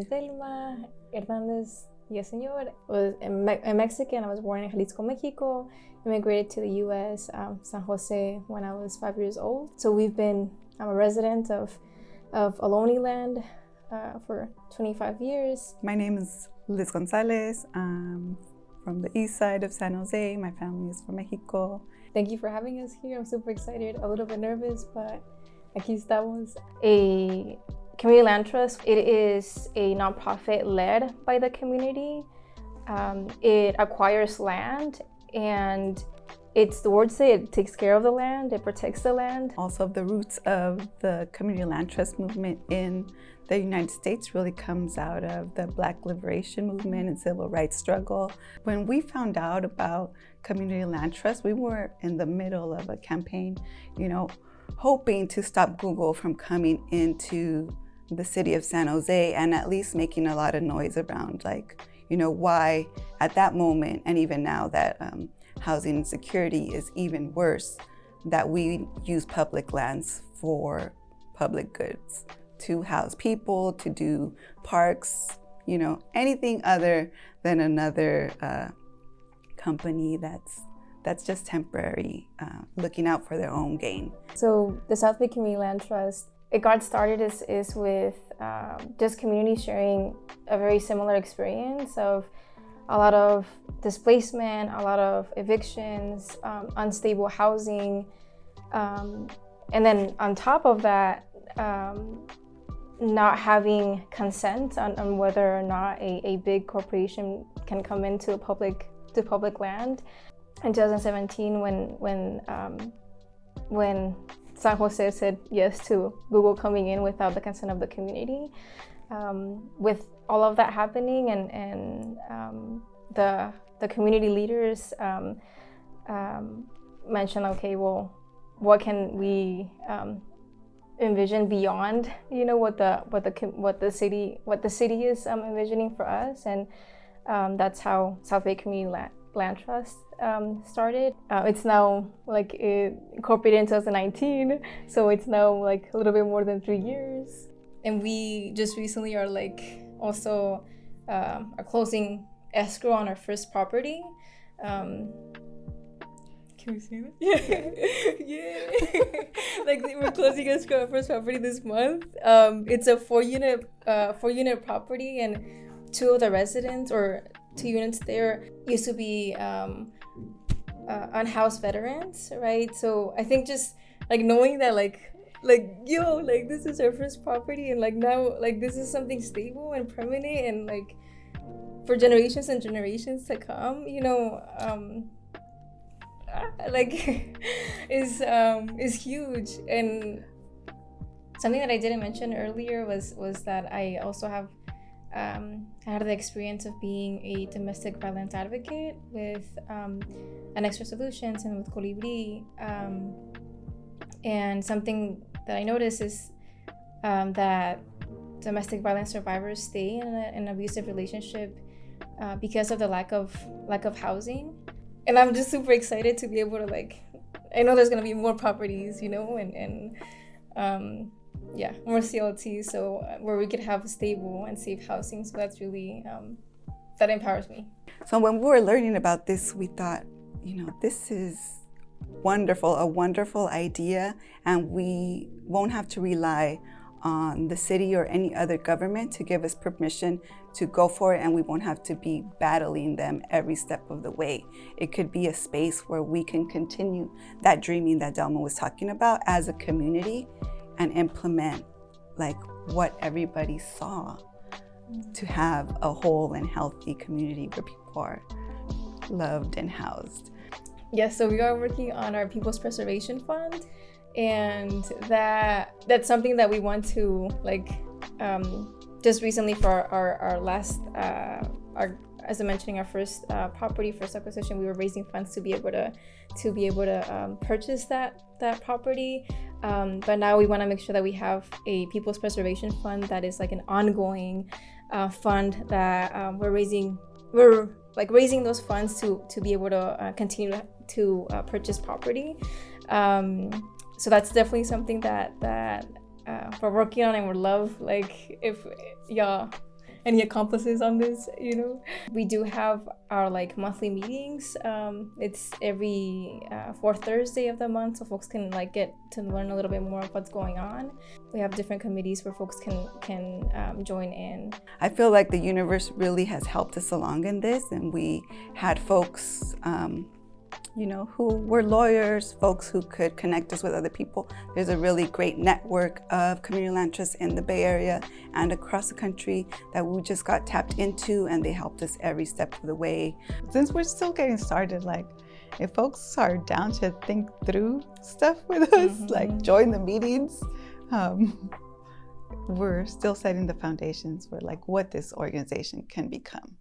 is Delma Hernandez. Yes, señor. I'm Mexican. I was born in Jalisco, Mexico. Immigrated to the U.S., San Jose, when I was 5 years old. So I'm a resident of Ohlone land for 25 years. My name is Liz Gonzalez. I'm from the east side of San Jose. My family is from Mexico. Thank you for having us here. I'm super excited, a little bit nervous, but aquí estamos. A community land trust, it is a nonprofit led by the community. It acquires land, and it's the word say it takes care of the land, it protects the land. Also, the roots of the community land trust movement in the United States really comes out of the Black liberation movement and civil rights struggle. When we found out about community land trust, we were in the middle of a campaign, hoping to stop Google from coming into the city of San Jose and at least making a lot of noise around why at that moment, and even now that housing insecurity is even worse, that we use public lands for public goods, to house people, to do parks, anything other than another company that's just temporary, looking out for their own gain. So the South Bay Community Land Trust, it got started is with just community sharing a very similar experience of a lot of displacement, a lot of evictions, unstable housing, and then on top of that, not having consent on whether or not a big corporation can come into public land. In 2017, when San Jose said yes to Google coming in without the consent of the community, with all of that happening and the community leaders mentioned, okay, well, what can we envision beyond what the city is envisioning for us, and that's how South Bay Community Land Trust started. It's now incorporated in 2019, so it's now a little bit more than 3 years. And we just recently are also are closing escrow on our first property. Can we say that? Yeah. We're closing escrow on our first property this month. It's a four unit property, and two of the residents, or 2 units there, used to be unhoused veterans, right? So I think just knowing that this is our first property, and now this is something stable and permanent, and for generations and generations to come, is huge. And something that I didn't mention earlier was that I also have had the experience of being a domestic violence advocate with Extra Solutions and with Colibri. And something that I noticed is that domestic violence survivors stay in an abusive relationship because of the lack of housing. And I'm just super excited to be able to I know there's gonna be more properties, and more CLTs, so where we could have stable and safe housing. So that's really that empowers me. So when we were learning about this, we thought, this is a wonderful idea, and we won't have to rely on the city or any other government to give us permission to go for it, and we won't have to be battling them every step of the way. It could be a space where we can continue that dreaming that Delma was talking about as a community and implement what everybody saw, to have a whole and healthy community where people are loved and housed. Yes, so we are working on our People's Preservation Fund, and that's something that we want to just recently for our last as I'm mentioning, our first property, first acquisition, we were raising funds to be able to purchase that property. But now we want to make sure that we have a People's Preservation Fund that is an ongoing fund that we're raising those funds to be able to continue to purchase property. So that's definitely something that we're working on, and would love if y'all any accomplices on this, you know. We do have our like monthly meetings. It's every fourth Thursday of the month, so folks can like get to learn a little bit more of what's going on. We have different committees where folks can join in. I feel like the universe really has helped us along in this, and we had folks who were lawyers, folks who could connect us with other people. There's a really great network of community land trusts in the Bay Area and across the country that we just got tapped into, and they helped us every step of the way. Since we're still getting started, like if folks are down to think through stuff with us, like join the meetings, we're still setting the foundations for like what this organization can become.